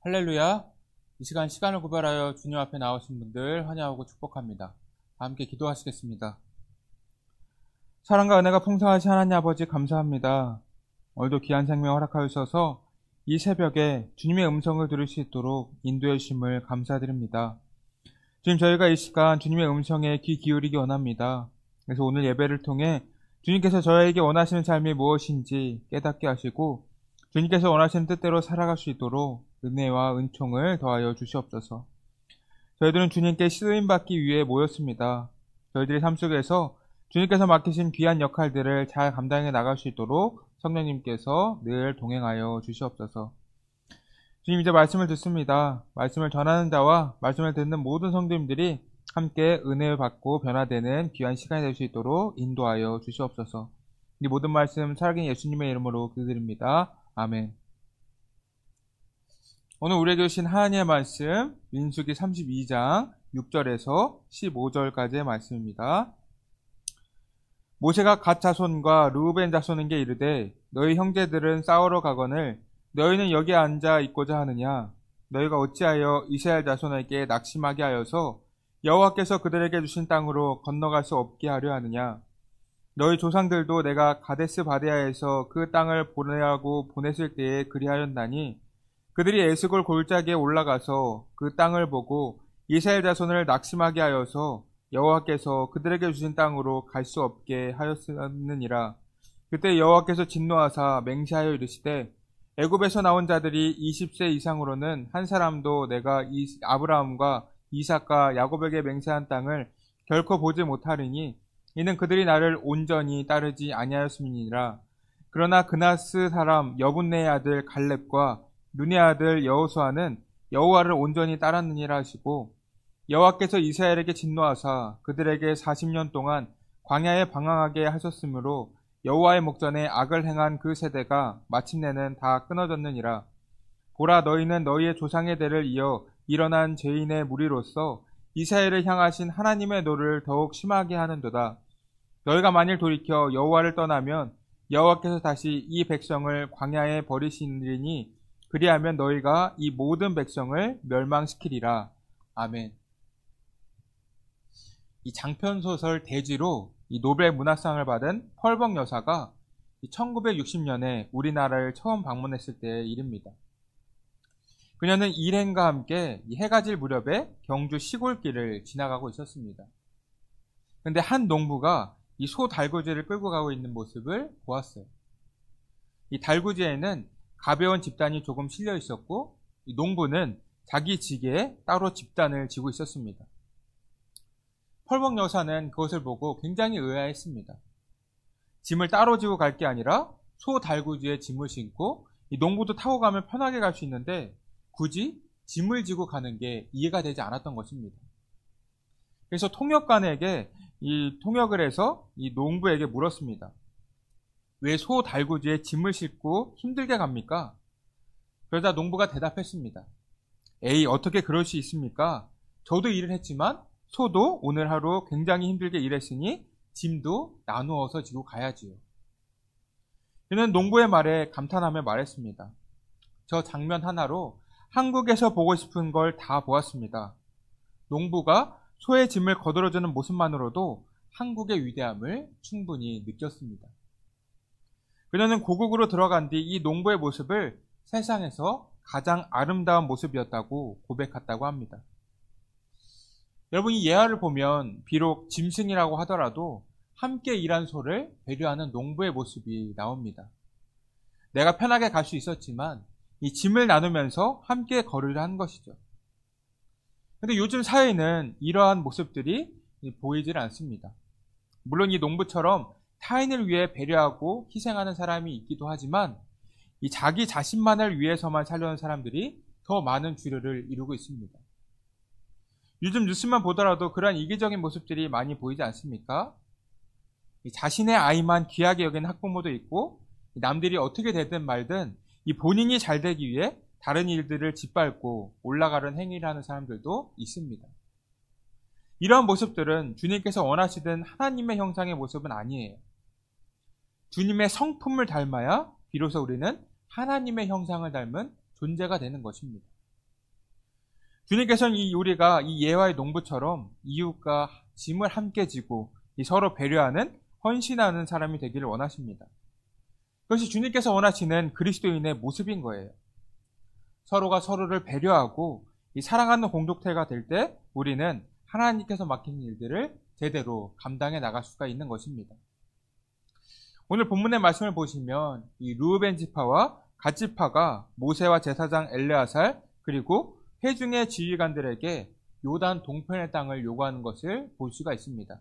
할렐루야. 이 시간 시간을 구별하여 주님 앞에 나오신 분들 환영하고 축복합니다. 함께 기도하시겠습니다. 사랑과 은혜가 풍성하신 하나님 아버지 감사합니다. 오늘도 귀한 생명 허락하여 주셔서 이 새벽에 주님의 음성을 들을 수 있도록 인도해 주심을 감사드립니다. 주님, 저희가 이 시간 주님의 음성에 귀 기울이기 원합니다. 그래서 오늘 예배를 통해 주님께서 저희에게 원하시는 삶이 무엇인지 깨닫게 하시고 주님께서 원하시는 뜻대로 살아갈 수 있도록 은혜와 은총을 더하여 주시옵소서. 저희들은 주님께 쓰임받기 위해 모였습니다. 저희들의 삶 속에서 주님께서 맡기신 귀한 역할들을 잘 감당해 나갈 수 있도록 성령님께서 늘 동행하여 주시옵소서. 주님, 이제 말씀을 듣습니다. 말씀을 전하는 자와 말씀을 듣는 모든 성도님들이 함께 은혜를 받고 변화되는 귀한 시간이 될 수 있도록 인도하여 주시옵소서. 이 모든 말씀 살아계신 예수님의 이름으로 기도드립니다. 아멘. 오늘 우리에게 주신 하나님의 말씀 민수기 32장 6절에서 15절까지의 말씀입니다. 모세가 갓 자손과 르우벤 자손에게 이르되 너희 형제들은 싸우러 가거늘 너희는 여기 앉아 있고자 하느냐. 너희가 어찌하여 이스라엘 자손에게 낙심하게 하여서 여호와께서 그들에게 주신 땅으로 건너갈 수 없게 하려 하느냐. 너희 조상들도 내가 가데스 바데아에서 그 땅을 보내라고 보냈을 때에 그리하였나니 그들이 에스골 골짜기에 올라가서 그 땅을 보고 이스라엘 자손을 낙심하게 하여서 여호와께서 그들에게 주신 땅으로 갈 수 없게 하였느니라. 그때 여호와께서 진노하사 맹세하여 이르시되 애굽에서 나온 자들이 20세 이상으로는 한 사람도 내가 아브라함과 이삭과 야곱에게 맹세한 땅을 결코 보지 못하리니 이는 그들이 나를 온전히 따르지 아니하였음이니라. 그러나 그나스 사람 여분네의 아들 갈렙과 눈의 아들 여호수아는 여호와를 온전히 따랐느니라 하시고 여호와께서 이스라엘에게 진노하사 그들에게 40년 동안 광야에 방황하게 하셨으므로 여호와의 목전에 악을 행한 그 세대가 마침내는 다 끊어졌느니라. 보라, 너희는 너희의 조상의 대를 이어 일어난 죄인의 무리로서 이스라엘을 향하신 하나님의 노를 더욱 심하게 하는도다. 너희가 만일 돌이켜 여호와를 떠나면 여호와께서 다시 이 백성을 광야에 버리시리니 그리하면 너희가 이 모든 백성을 멸망시키리라. 아멘. 이 장편소설 대지로 이 노벨 문학상을 받은 펄벅 여사가 1960년에 우리나라를 처음 방문했을 때의 일입니다. 그녀는 일행과 함께 해가 질 무렵에 경주 시골길을 지나가고 있었습니다. 그런데 한 농부가 이 소 달구지를 끌고 가고 있는 모습을 보았어요. 이 달구지에는 가벼운 집단이 조금 실려 있었고 이 농부는 자기 지게에 따로 집단을 지고 있었습니다. 펄벅 여사는 그것을 보고 굉장히 의아했습니다. 짐을 따로 지고 갈 게 아니라 소 달구지에 짐을 싣고 이 농부도 타고 가면 편하게 갈 수 있는데 굳이 짐을 지고 가는 게 이해가 되지 않았던 것입니다. 그래서 통역관에게 통역을 해서 이 농부에게 물었습니다. 왜 소 달구지에 짐을 싣고 힘들게 갑니까? 그러자 농부가 대답했습니다. 에이, 어떻게 그럴 수 있습니까? 저도 일을 했지만 소도 오늘 하루 굉장히 힘들게 일했으니 짐도 나누어서 지고 가야지요. 그는 농부의 말에 감탄하며 말했습니다. 저 장면 하나로 한국에서 보고 싶은 걸 다 보았습니다. 농부가 소의 짐을 거들어주는 모습만으로도 한국의 위대함을 충분히 느꼈습니다. 그녀는 고국으로 들어간 뒤 이 농부의 모습을 세상에서 가장 아름다운 모습이었다고 고백했다고 합니다. 여러분, 이 예화를 보면 비록 짐승이라고 하더라도 함께 일한 소를 배려하는 농부의 모습이 나옵니다. 내가 편하게 갈 수 있었지만 이 짐을 나누면서 함께 걸으려 한 것이죠. 그런데 요즘 사회는 이러한 모습들이 보이질 않습니다. 물론 이 농부처럼 타인을 위해 배려하고 희생하는 사람이 있기도 하지만 이 자기 자신만을 위해서만 살려는 사람들이 더 많은 주류를 이루고 있습니다. 요즘 뉴스만 보더라도 그러한 이기적인 모습들이 많이 보이지 않습니까? 자신의 아이만 귀하게 여기는 학부모도 있고 남들이 어떻게 되든 말든 이 본인이 잘 되기 위해 다른 일들을 짓밟고 올라가려는 행위를 하는 사람들도 있습니다. 이러한 모습들은 주님께서 원하시던 하나님의 형상의 모습은 아니에요. 주님의 성품을 닮아야 비로소 우리는 하나님의 형상을 닮은 존재가 되는 것입니다. 주님께서는 우리가 이 예화의 농부처럼 이웃과 짐을 함께 지고 서로 배려하는 헌신하는 사람이 되기를 원하십니다. 그것이 주님께서 원하시는 그리스도인의 모습인 거예요. 서로가 서로를 배려하고 사랑하는 공동체가 될 때 우리는 하나님께서 맡긴 일들을 제대로 감당해 나갈 수가 있는 것입니다. 오늘 본문의 말씀을 보시면 이 르우벤 지파와 갓 지파가 모세와 제사장 엘르아살 그리고 회중의 지휘관들에게 요단 동편의 땅을 요구하는 것을 볼 수가 있습니다.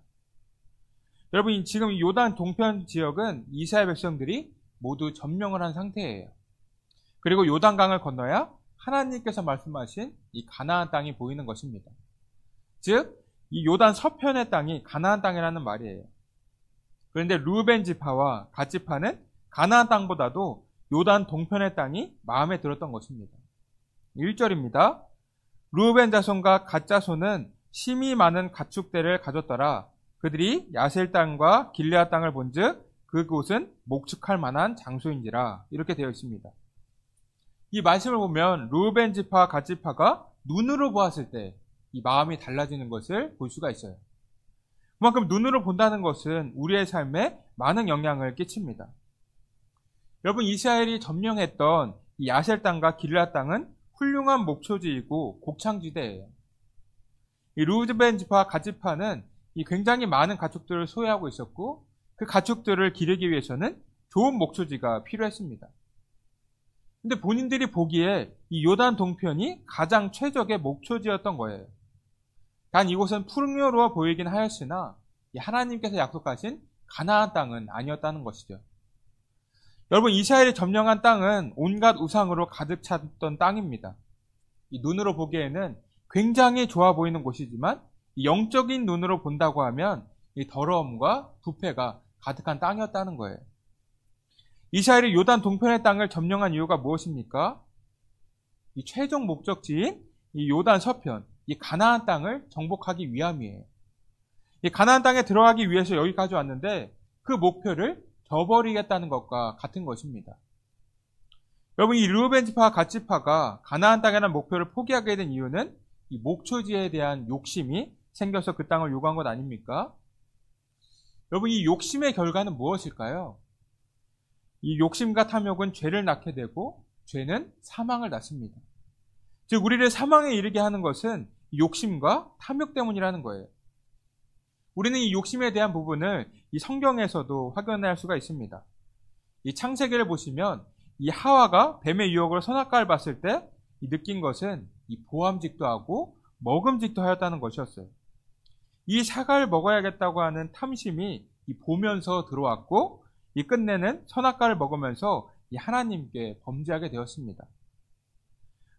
여러분, 지금 이 요단 동편 지역은 이스라엘 백성들이 모두 점령을 한 상태예요. 그리고 요단강을 건너야 하나님께서 말씀하신 이 가나안 땅이 보이는 것입니다. 즉, 이 요단 서편의 땅이 가나안 땅이라는 말이에요. 그런데 르우벤 지파와 갓 지파는 가나안 땅보다도 요단 동편의 땅이 마음에 들었던 것입니다. 1절입니다. 르우벤 자손과 갓 자손은 심이 많은 가축대를 가졌더라. 그들이 야셀 땅과 길르앗 땅을 본즉 그곳은 목축할 만한 장소인지라. 이렇게 되어 있습니다. 이 말씀을 보면 르우벤 지파, 갓 지파가 눈으로 보았을 때 이 마음이 달라지는 것을 볼 수가 있어요. 그만큼 눈으로 본다는 것은 우리의 삶에 많은 영향을 끼칩니다. 여러분, 이스라엘이 점령했던 이 야셀 땅과 길르앗 땅은 훌륭한 목초지이고 곡창지대예요. 이 르우벤 지파, 갓 지파는 이 굉장히 많은 가축들을 소유하고 있었고 그 가축들을 기르기 위해서는 좋은 목초지가 필요했습니다. 근데 본인들이 보기에 이 요단 동편이 가장 최적의 목초지였던 거예요. 단 이곳은 풍요로워 보이긴 하였으나 하나님께서 약속하신 가나안 땅은 아니었다는 것이죠. 여러분, 이스라엘이 점령한 땅은 온갖 우상으로 가득 찼던 땅입니다. 이 눈으로 보기에는 굉장히 좋아 보이는 곳이지만 영적인 눈으로 본다고 하면 이 더러움과 부패가 가득한 땅이었다는 거예요. 이스라엘이 요단 동편의 땅을 점령한 이유가 무엇입니까? 이 최종 목적지인 이 요단 서편, 이 가나안 땅을 정복하기 위함이에요. 이 가나안 땅에 들어가기 위해서 여기까지 왔는데 그 목표를 저버리겠다는 것과 같은 것입니다. 여러분, 이 르우벤 지파와 갓 지파가 가나안 땅이라는 목표를 포기하게 된 이유는 이 목초지에 대한 욕심이 생겨서 그 땅을 요구한 것 아닙니까? 여러분, 이 욕심의 결과는 무엇일까요? 이 욕심과 탐욕은 죄를 낳게 되고 죄는 사망을 낳습니다. 즉, 우리를 사망에 이르게 하는 것은 욕심과 탐욕 때문이라는 거예요. 우리는 이 욕심에 대한 부분을 이 성경에서도 확인할 수가 있습니다. 이 창세기를 보시면 이 하와가 뱀의 유혹으로 선악과를 봤을 때 느낀 것은 이 보암직도 하고 먹음직도 하였다는 것이었어요. 이 사과를 먹어야겠다고 하는 탐심이 이 보면서 들어왔고 이 끝내는 선악과를 먹으면서 이 하나님께 범죄하게 되었습니다.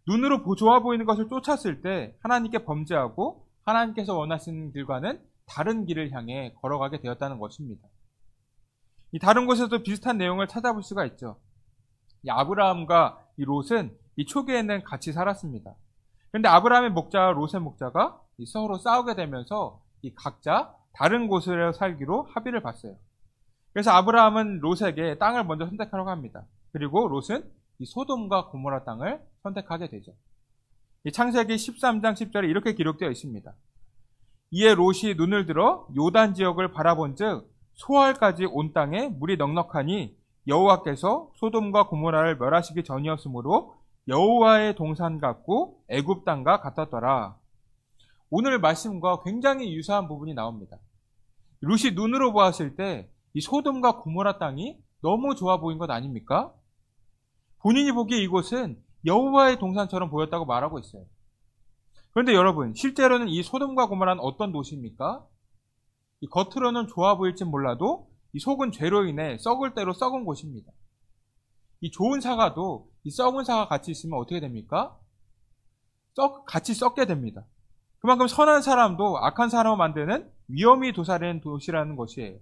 눈으로 좋아 보이는 것을 쫓았을 때 하나님께 범죄하고 하나님께서 원하시는 길과는 다른 길을 향해 걸어가게 되었다는 것입니다. 이 다른 곳에서도 비슷한 내용을 찾아볼 수가 있죠. 이 아브라함과 이 롯은 이 초기에는 같이 살았습니다. 그런데 아브라함의 목자와 롯의 목자가 서로 싸우게 되면서 이 각자 다른 곳으로 살기로 합의를 봤어요. 그래서 아브라함은 롯에게 땅을 먼저 선택하라고 합니다. 그리고 롯은 이 소돔과 고모라 땅을 선택하게 되죠. 이 창세기 13장 10절에 이렇게 기록되어 있습니다. 이에 롯이 눈을 들어 요단 지역을 바라본즉 소알까지 온 땅에 물이 넉넉하니 여호와께서 소돔과 고모라를 멸하시기 전이었으므로 여호와의 동산 같고 애굽 땅과 같았더라. 오늘 말씀과 굉장히 유사한 부분이 나옵니다. 롯이 눈으로 보았을 때 이 소돔과 고모라 땅이 너무 좋아 보인 것 아닙니까? 본인이 보기에 이곳은 여호와의 동산처럼 보였다고 말하고 있어요. 그런데 여러분, 실제로는 이 소돔과 고모라는 어떤 도시입니까? 이 겉으로는 좋아 보일지 몰라도 이 속은 죄로 인해 썩을 대로 썩은 곳입니다. 이 좋은 사과도 이 썩은 사과 같이 있으면 어떻게 됩니까? 같이 썩게 됩니다. 그만큼 선한 사람도 악한 사람을 만드는 위험이 도사리는 도시라는 것이에요.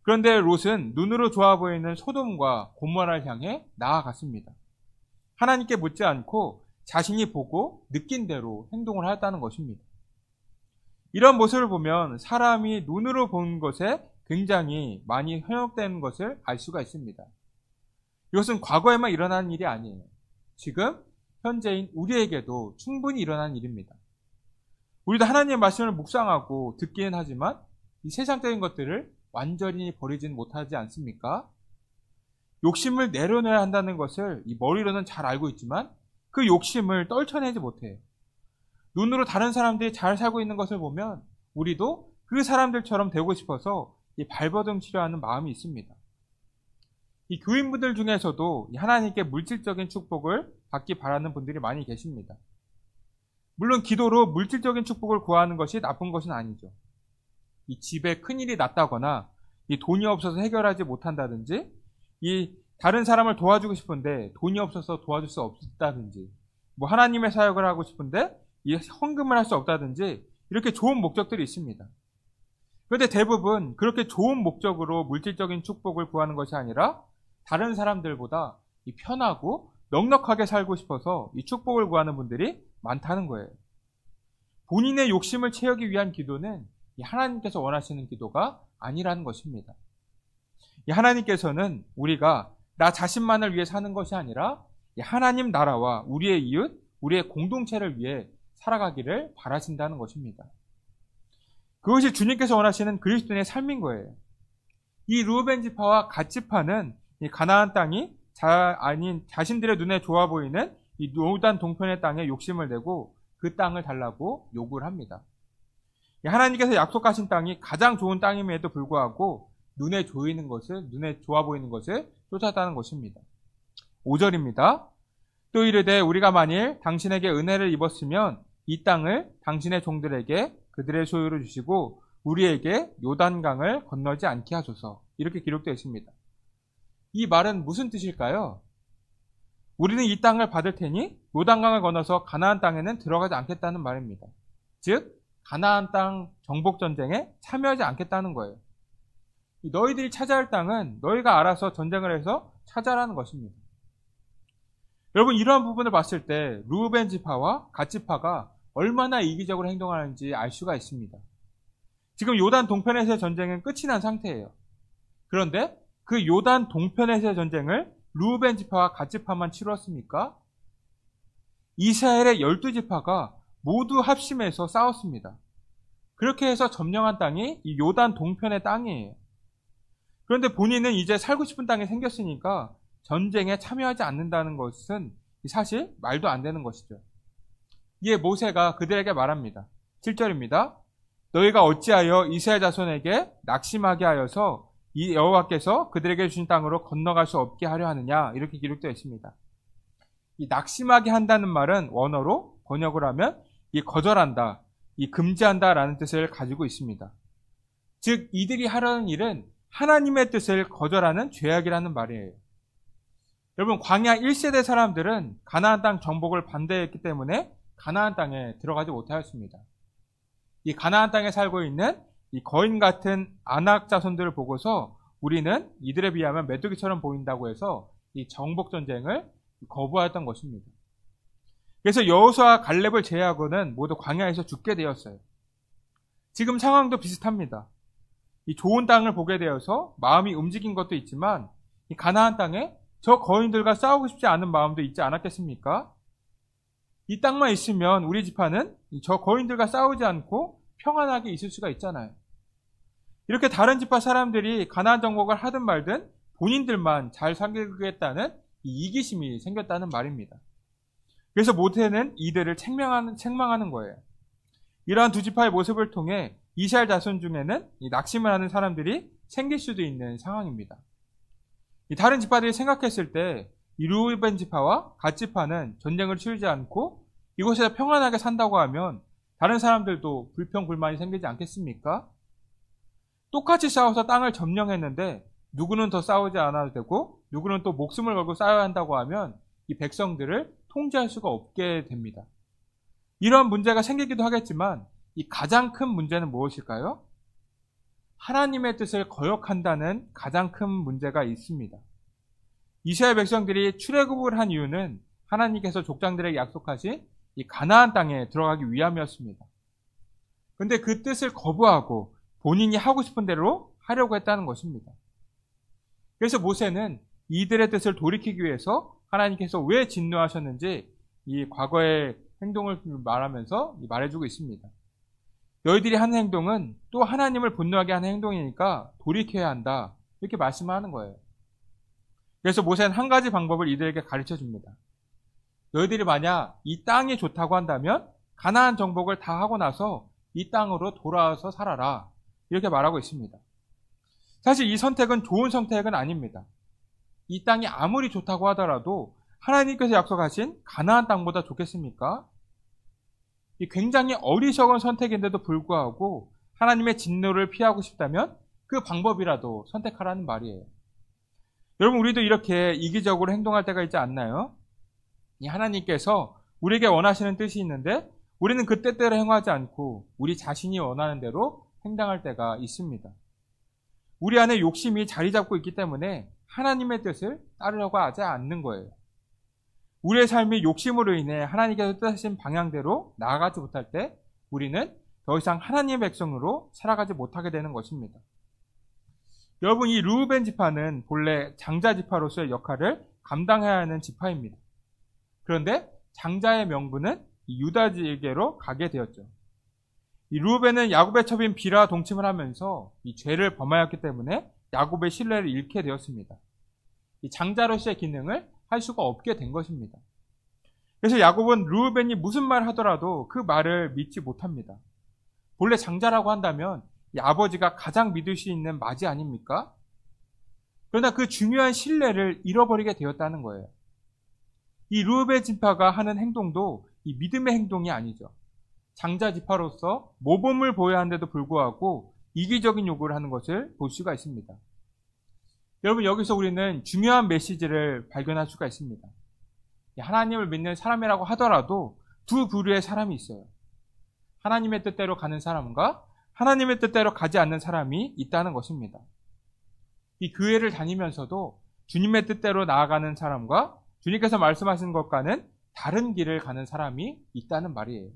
그런데 롯은 눈으로 좋아 보이는 소돔과 고모라를 향해 나아갔습니다. 하나님께 묻지 않고 자신이 보고 느낀 대로 행동을 하였다는 것입니다. 이런 모습을 보면 사람이 눈으로 본 것에 굉장히 많이 현혹되는 것을 알 수가 있습니다. 이것은 과거에만 일어나는 일이 아니에요. 지금 현재인 우리에게도 충분히 일어난 일입니다. 우리도 하나님의 말씀을 묵상하고 듣기는 하지만 이 세상적인 것들을 완전히 버리지는 못하지 않습니까? 욕심을 내려놔야 한다는 것을 이 머리로는 잘 알고 있지만 그 욕심을 떨쳐내지 못해요. 눈으로 다른 사람들이 잘 살고 있는 것을 보면 우리도 그 사람들처럼 되고 싶어서 이 발버둥 치려하는 마음이 있습니다. 이 교인분들 중에서도 하나님께 물질적인 축복을 받기 바라는 분들이 많이 계십니다. 물론 기도로 물질적인 축복을 구하는 것이 나쁜 것은 아니죠. 이 집에 큰일이 났다거나 이 돈이 없어서 해결하지 못한다든지 이 다른 사람을 도와주고 싶은데 돈이 없어서 도와줄 수 없다든지 뭐 하나님의 사역을 하고 싶은데 이 헌금을 할 수 없다든지 이렇게 좋은 목적들이 있습니다. 그런데 대부분 그렇게 좋은 목적으로 물질적인 축복을 구하는 것이 아니라 다른 사람들보다 이 편하고 넉넉하게 살고 싶어서 이 축복을 구하는 분들이 많다는 거예요. 본인의 욕심을 채우기 위한 기도는 하나님께서 원하시는 기도가 아니라는 것입니다. 하나님께서는 우리가 나 자신만을 위해 사는 것이 아니라 하나님 나라와 우리의 이웃, 우리의 공동체를 위해 살아가기를 바라신다는 것입니다. 그것이 주님께서 원하시는 그리스도인의 삶인 거예요. 이 르우벤 지파와 갓 지파는 이 가나안 땅이 자신들의 눈에 좋아 보이는 이 요단 동편의 땅에 욕심을 내고 그 땅을 달라고 요구를 합니다. 하나님께서 약속하신 땅이 가장 좋은 땅임에도 불구하고 눈에 좋아 보이는 것을 쫓았다는 것입니다. 5절입니다. 또 이르되 우리가 만일 당신에게 은혜를 입었으면 이 땅을 당신의 종들에게 그들의 소유로 주시고 우리에게 요단강을 건너지 않게 하소서. 이렇게 기록되어 있습니다. 이 말은 무슨 뜻일까요? 우리는 이 땅을 받을 테니 요단강을 건너서 가나안 땅에는 들어가지 않겠다는 말입니다. 즉 가나안 땅 정복 전쟁에 참여하지 않겠다는 거예요. 너희들이 차지할 땅은 너희가 알아서 전쟁을 해서 차지하라는 것입니다. 여러분 이러한 부분을 봤을 때 르우벤 지파와 갓 지파가 얼마나 이기적으로 행동하는지 알 수가 있습니다. 지금 요단 동편에서의 전쟁은 끝이 난 상태예요. 그런데 그 요단 동편에서의 전쟁을 르우벤 지파와 갓 지파만 치루었습니까? 이스라엘의 12지파가 모두 합심해서 싸웠습니다. 그렇게 해서 점령한 땅이 이 요단 동편의 땅이에요. 그런데 본인은 이제 살고 싶은 땅이 생겼으니까 전쟁에 참여하지 않는다는 것은 사실 말도 안 되는 것이죠. 이에 모세가 그들에게 말합니다. 7절입니다. 너희가 어찌하여 이스라엘 자손에게 낙심하게 하여서 이 여호와께서 그들에게 주신 땅으로 건너갈 수 없게 하려 하느냐 이렇게 기록되어 있습니다. 이 낙심하게 한다는 말은 원어로 번역을 하면 이 거절한다, 이 금지한다라는 뜻을 가지고 있습니다. 즉 이들이 하려는 일은 하나님의 뜻을 거절하는 죄악이라는 말이에요. 여러분 광야 1세대 사람들은 가나안 땅 정복을 반대했기 때문에 가나안 땅에 들어가지 못하였습니다. 이 가나안 땅에 살고 있는 이 거인 같은 아낙 자손들을 보고서 우리는 이들에 비하면 메뚜기처럼 보인다고 해서 이 정복 전쟁을 거부하였던 것입니다. 그래서 여호수아와 갈렙을 제외하고는 모두 광야에서 죽게 되었어요. 지금 상황도 비슷합니다. 이 좋은 땅을 보게 되어서 마음이 움직인 것도 있지만 이 가나안 땅에 저 거인들과 싸우고 싶지 않은 마음도 있지 않았겠습니까? 이 땅만 있으면 우리 지파는 저 거인들과 싸우지 않고 평안하게 있을 수가 있잖아요. 이렇게 다른 지파 사람들이 가나안 정복을 하든 말든 본인들만 잘 살겠다는 이 이기심이 생겼다는 말입니다. 그래서 모세는 이들을 책망하는 거예요. 이러한 두 지파의 모습을 통해 이스라엘 자손 중에는 이 낙심을 하는 사람들이 생길 수도 있는 상황입니다. 이 다른 지파들이 생각했을 때 이 르우벤 지파와 갓 지파는 전쟁을 치르지 않고 이곳에서 평안하게 산다고 하면 다른 사람들도 불평 불만이 생기지 않겠습니까? 똑같이 싸워서 땅을 점령했는데 누구는 더 싸우지 않아도 되고 누구는 또 목숨을 걸고 싸워야 한다고 하면 이 백성들을 통제할 수가 없게 됩니다. 이러한 문제가 생기기도 하겠지만 이 가장 큰 문제는 무엇일까요? 하나님의 뜻을 거역한다는 가장 큰 문제가 있습니다. 이스라엘 백성들이 출애굽을 한 이유는 하나님께서 족장들에게 약속하신 이 가나안 땅에 들어가기 위함이었습니다. 그런데 그 뜻을 거부하고 본인이 하고 싶은 대로 하려고 했다는 것입니다. 그래서 모세는 이들의 뜻을 돌이키기 위해서 하나님께서 왜 진노하셨는지 이 과거의 행동을 말하면서 말해주고 있습니다. 너희들이 하는 행동은 또 하나님을 분노하게 하는 행동이니까 돌이켜야 한다. 이렇게 말씀하는 거예요. 그래서 모세는 한 가지 방법을 이들에게 가르쳐 줍니다. 너희들이 만약 이 땅이 좋다고 한다면 가나안 정복을 다 하고 나서 이 땅으로 돌아와서 살아라. 이렇게 말하고 있습니다. 사실 이 선택은 좋은 선택은 아닙니다. 이 땅이 아무리 좋다고 하더라도 하나님께서 약속하신 가나안 땅보다 좋겠습니까? 이 굉장히 어리석은 선택인데도 불구하고 하나님의 진노를 피하고 싶다면 그 방법이라도 선택하라는 말이에요. 여러분, 우리도 이렇게 이기적으로 행동할 때가 있지 않나요? 이 하나님께서 우리에게 원하시는 뜻이 있는데 우리는 그 뜻대로 행하지 않고 우리 자신이 원하는 대로 행동할 때가 있습니다. 우리 안에 욕심이 자리 잡고 있기 때문에 하나님의 뜻을 따르려고 하지 않는 거예요. 우리의 삶이 욕심으로 인해 하나님께서 뜻하신 방향대로 나아가지 못할 때 우리는 더 이상 하나님의 백성으로 살아가지 못하게 되는 것입니다. 여러분, 이 르우벤 지파는 본래 장자 지파로서의 역할을 감당해야 하는 지파입니다. 그런데 장자의 명분은 유다에게로 가게 되었죠. 이 르우벤은 야곱의 첩인 빌하와 동침을 하면서 이 죄를 범하였기 때문에 야곱의 신뢰를 잃게 되었습니다. 이 장자로서의 기능을 할 수가 없게 된 것입니다. 그래서 야곱은 르우벤이 무슨 말을 하더라도 그 말을 믿지 못합니다. 본래 장자라고 한다면 이 아버지가 가장 믿을 수 있는 맞이 아닙니까? 그러나 그 중요한 신뢰를 잃어버리게 되었다는 거예요. 이 르우벤 지파가 하는 행동도 이 믿음의 행동이 아니죠. 장자 지파로서 모범을 보여야 하는데도 불구하고 이기적인 요구를 하는 것을 볼 수가 있습니다. 여러분, 여기서 우리는 중요한 메시지를 발견할 수가 있습니다. 하나님을 믿는 사람이라고 하더라도 두 부류의 사람이 있어요. 하나님의 뜻대로 가는 사람과 하나님의 뜻대로 가지 않는 사람이 있다는 것입니다. 이 교회를 다니면서도 주님의 뜻대로 나아가는 사람과 주님께서 말씀하신 것과는 다른 길을 가는 사람이 있다는 말이에요.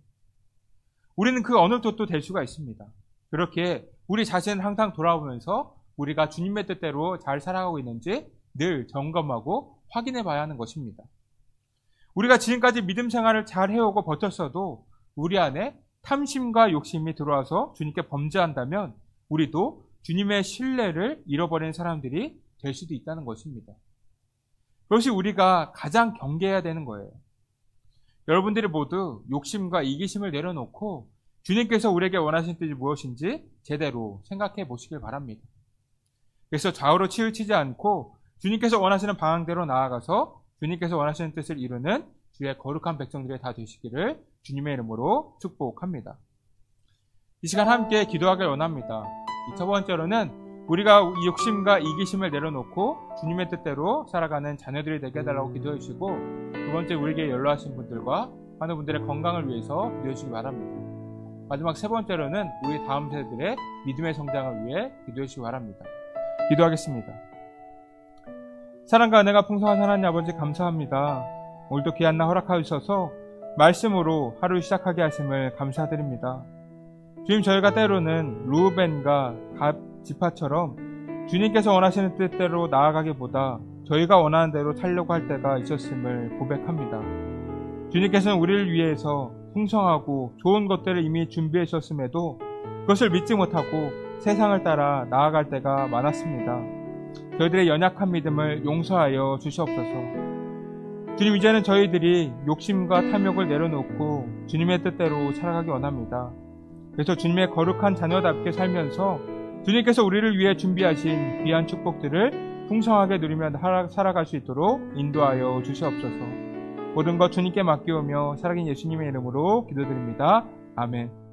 우리는 그 어느 뜻도 될 수가 있습니다. 그렇게 우리 자신을 항상 돌아보면서 우리가 주님의 뜻대로 잘 살아가고 있는지 늘 점검하고 확인해 봐야 하는 것입니다. 우리가 지금까지 믿음 생활을 잘 해오고 버텼어도 우리 안에 탐심과 욕심이 들어와서 주님께 범죄한다면 우리도 주님의 신뢰를 잃어버린 사람들이 될 수도 있다는 것입니다. 그것이 우리가 가장 경계해야 되는 거예요. 여러분들이 모두 욕심과 이기심을 내려놓고 주님께서 우리에게 원하신 뜻이 무엇인지 제대로 생각해 보시길 바랍니다. 그래서 좌우로 치우치지 않고 주님께서 원하시는 방향대로 나아가서 주님께서 원하시는 뜻을 이루는 주의 거룩한 백성들이 다 되시기를 주님의 이름으로 축복합니다. 이 시간 함께 기도하길 원합니다. 첫 번째로는 우리가 이 욕심과 이기심을 내려놓고 주님의 뜻대로 살아가는 자녀들이 되게 해달라고 기도해 주시고, 두 번째, 우리에게 연로하신 분들과 많은 분들의 건강을 위해서 기도해 주시기 바랍니다. 마지막 세 번째로는 우리 다음 세대들의 믿음의 성장을 위해 기도해 주시기 바랍니다. 기도하겠습니다. 사랑과 은혜가 풍성한 하나님 아버지, 감사합니다. 오늘도 귀한 날 허락하셔서 말씀으로 하루 시작하게 하심을 감사드립니다. 주님, 저희가 때로는 르우벤과 갓 지파처럼 주님께서 원하시는 뜻대로 나아가기보다 저희가 원하는 대로 살려고 할 때가 있었음을 고백합니다. 주님께서는 우리를 위해서 풍성하고 좋은 것들을 이미 준비해 주셨음에도 그것을 믿지 못하고 세상을 따라 나아갈 때가 많았습니다. 저희들의 연약한 믿음을 용서하여 주시옵소서. 주님, 이제는 저희들이 욕심과 탐욕을 내려놓고 주님의 뜻대로 살아가기 원합니다. 그래서 주님의 거룩한 자녀답게 살면서 주님께서 우리를 위해 준비하신 귀한 축복들을 풍성하게 누리며 살아갈 수 있도록 인도하여 주시옵소서. 모든 것 주님께 맡기오며 살아계신 예수님의 이름으로 기도드립니다. 아멘.